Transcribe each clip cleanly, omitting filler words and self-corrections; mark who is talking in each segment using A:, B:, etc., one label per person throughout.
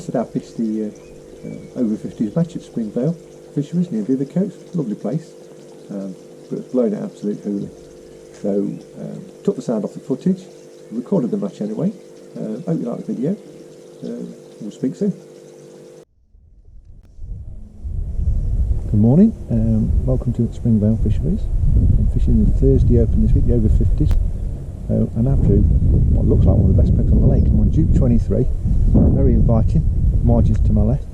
A: yesterday I pitched the over 50s match at Springvale Fisheries near the coast. Lovely place, but it was blowing at absolute hooly. So took the sound off the footage, recorded the match anyway. Hope you like the video. We'll speak soon. Good morning, welcome to Springvale Fisheries. I'm fishing the Thursday Open this week, the over 50s, and after what looks like one of the best pecks on the lake. I'm on Duke 23, very inviting, margins to my left.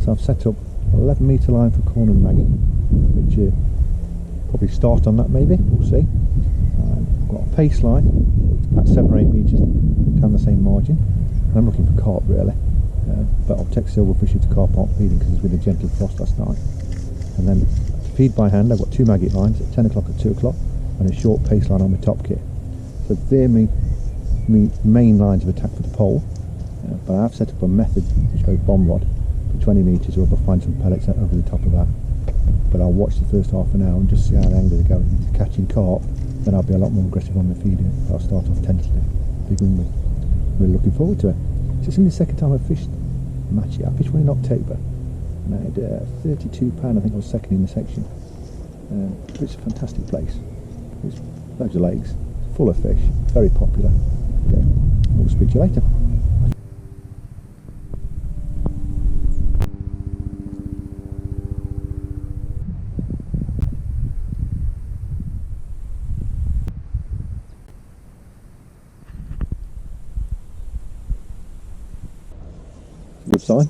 A: So I've set up 11 metre line for corn and maggot, which probably start on that maybe, we'll see. I've got a pace line, about 7 or 8 metres down the same margin, and I'm looking for carp really, but I'll take silverfish if the carp aren't feeding because there's been a gentle frost last night. And then to feed by hand, I've got 2 maggot lines at 10 o'clock and 2 o'clock, and a short pace line on my top kit. So they're my main lines of attack for the pole, but I have set up a method stroke bomb rod for 20 metres, or if I find some pellets over the top of that. But I'll watch the first half an hour and just see how the angles are going. If it's catching carp, then I'll be a lot more aggressive on the feeding. I'll start off tentatively, begin with. Really looking forward to it. It's only the second time I've fished a match here. I fished one in October, and I had £32. I think I was second in the section. It's a fantastic place. It's loads of lakes, full of fish, very popular. Okay, we'll speak to you later. Good sign.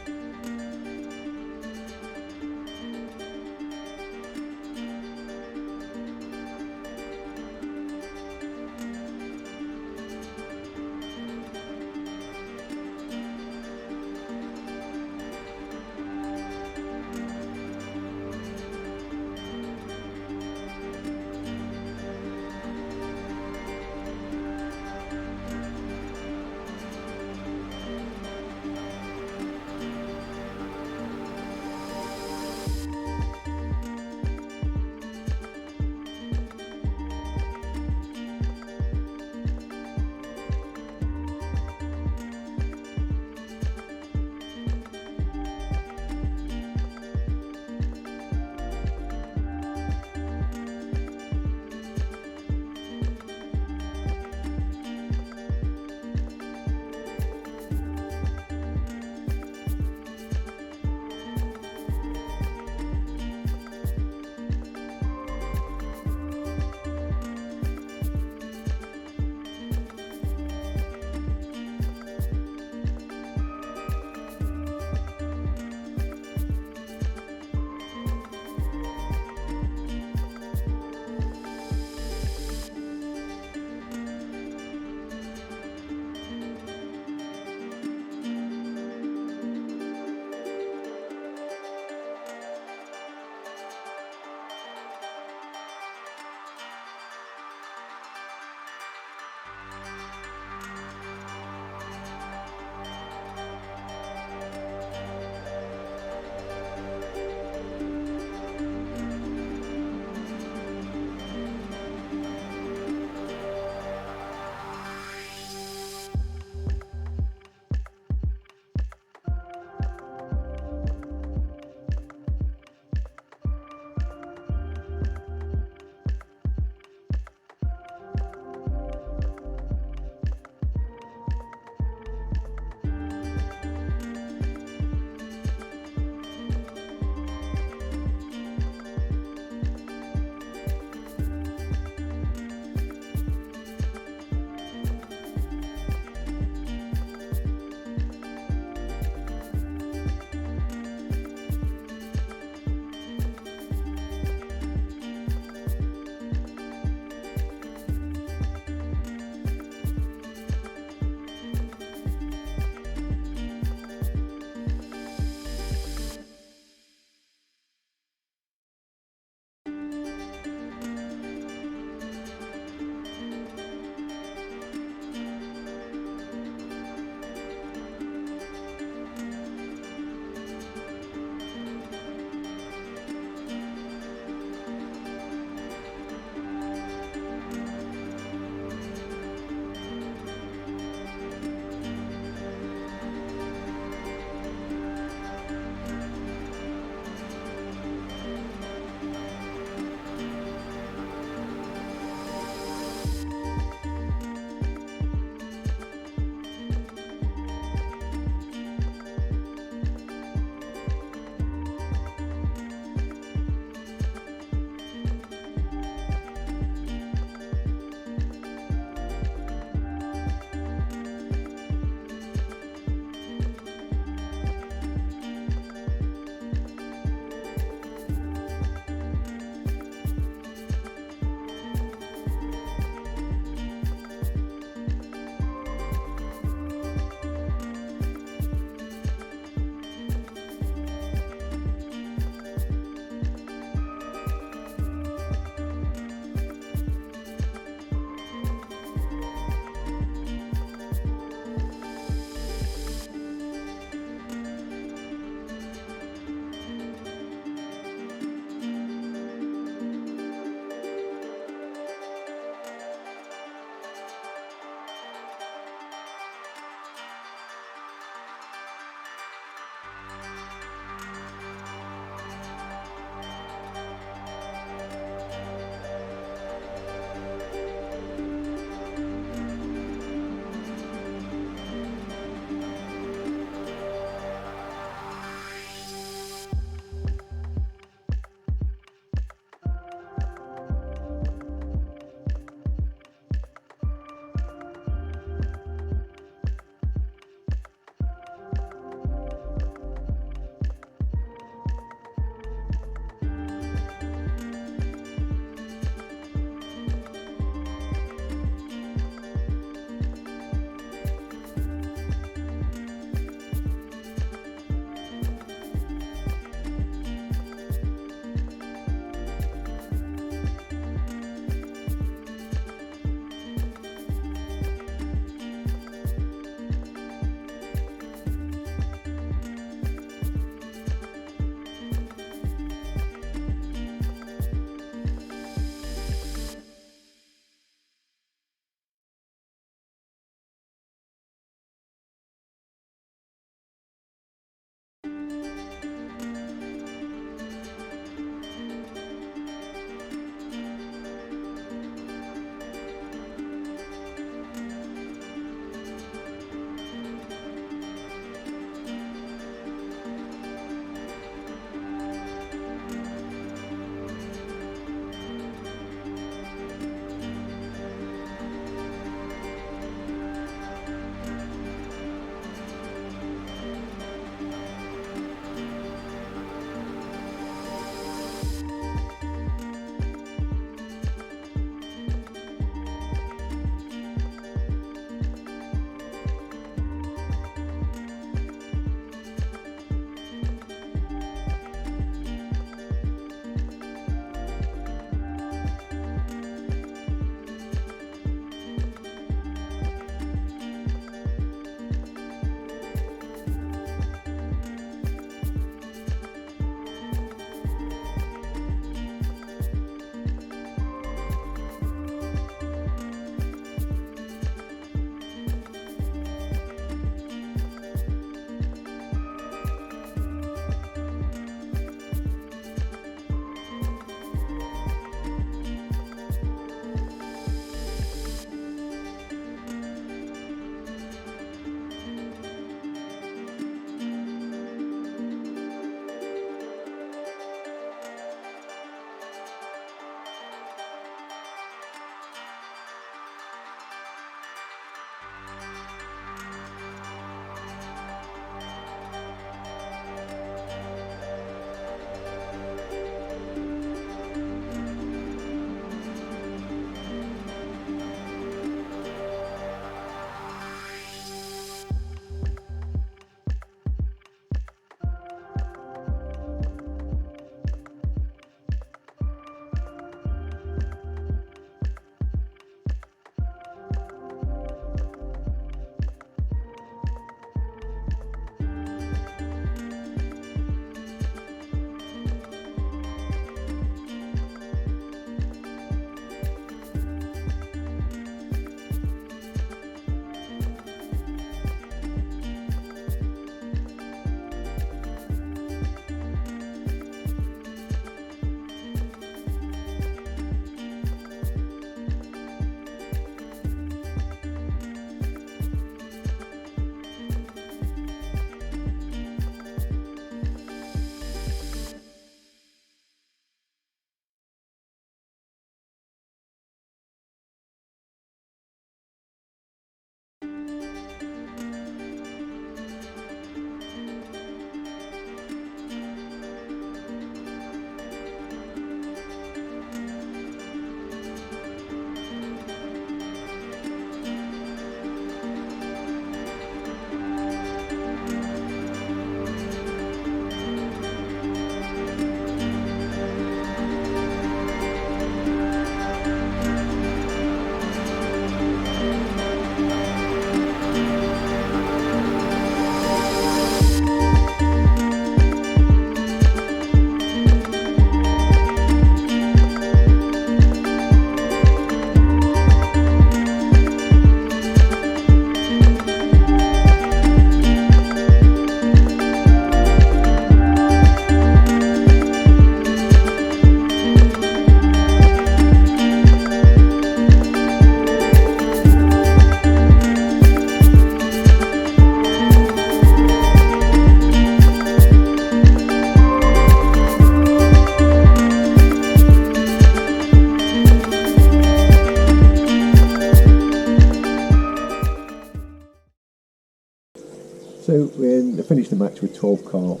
A: we finished the match with 12 carp,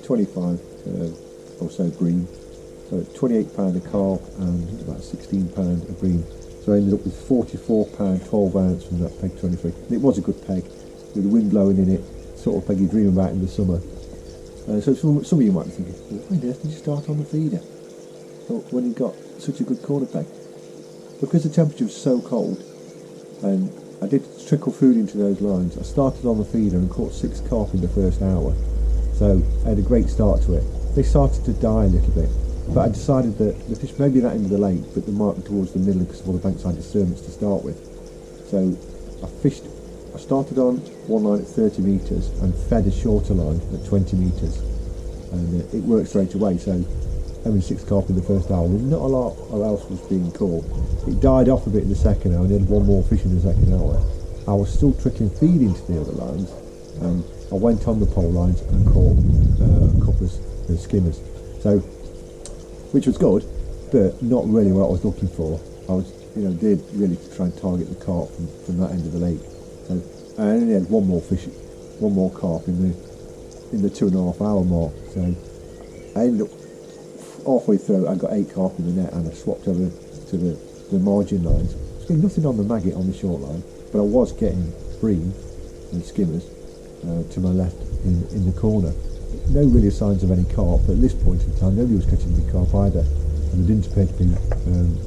A: 25 or so bream, so £28 a carp and about £16 a bream. So I ended up with £44 12 ounce from that peg 23. And it was a good peg, with the wind blowing in it, sort of peg you dream about in the summer. So some of you might be thinking, well, why on earth did you start on the feeder when you got such a good corner peg? Because the temperature was so cold, and I did trickle food into those lines. I started on the feeder and caught 6 carp in the first hour, so I had a great start to it. They started to die a little bit, but I decided that the fish may be that end of the lake, but they might be towards the middle because of all the bankside disturbance to start with. So I started on one line at 30 metres and fed a shorter line at 20 metres, and it worked straight away. So having 6 carp in the first hour, not a lot else was being caught. It died off a bit in the second hour, and then one more fish in the second hour. I was still trickling feed into the other lines, and I went on the pole lines and caught a couple of skimmers. So, which was good, but not really what I was looking for. I was, did really to try and target the carp from that end of the lake. So I only had one more carp in the 2.5 hour mark. So I ended up halfway through. I got 8 carp in the net, and I swapped over to the margin lines. I was getting nothing on the maggot on the short line, but I was getting bream and skimmers to my left in the corner. No really signs of any carp, but at this point in time nobody was catching big carp either, and there didn't appear to be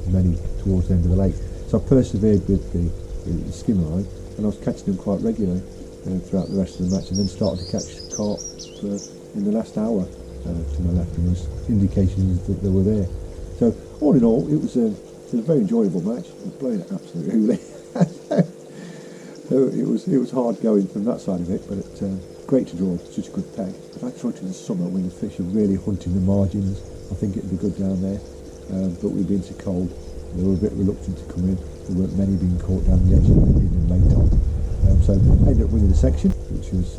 A: many towards the end of the lake. So I persevered with the skim line, and I was catching them quite regularly throughout the rest of the match, and then started to catch carp in the last hour to my left, and there was indications that they were there. So all in all, it was a very enjoyable match. It was blowing it absolutely hooly. So it was hard going from that side of it, but great to draw such a good peg. If I tried it in the summer when the fish are really hunting the margins, I think it'd be good down there. But we've been so cold, they were a bit reluctant to come in. There weren't many being caught down the edge in late on. So I ended up winning the section, which was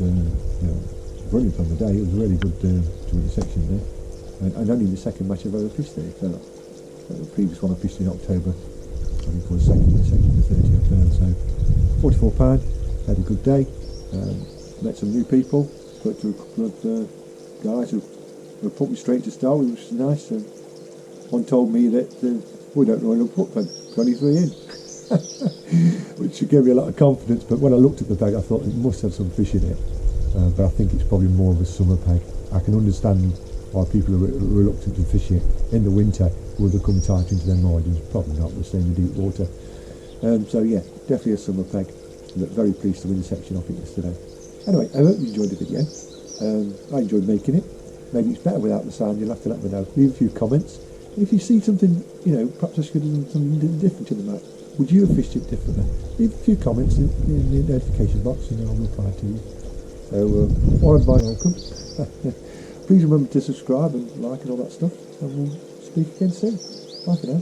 A: brilliant on the day. It was really good to win the section there. And only the second match I've ever fished there. So the previous one I fished in October, I think I was second in the section, the 30th round. So £44, had a good day. Met some new people, spoke to a couple of guys who put me straight to start with, which was nice. One told me that we don't know, we'll put 23 in, which gave me a lot of confidence. But when I looked at the bag, I thought it must have some fish in it. But I think it's probably more of a summer peg. I can understand why people are reluctant to fish it in the winter. Will they come tight into their margins? Probably not. They'll stay in the deep water. So yeah, definitely a summer peg. I'm very pleased to win the section off it yesterday. Anyway, I hope you enjoyed the video. I enjoyed making it. Maybe it's better without the sound. You'll have to let me know. Leave a few comments. And if you see something, perhaps I should have done something different to the match. Would you have fished it differently? Leave a few comments in the notification box, and I'll reply to you. So, all advice welcome. Please remember to subscribe and like and all that stuff. And we'll speak again soon. Bye for now.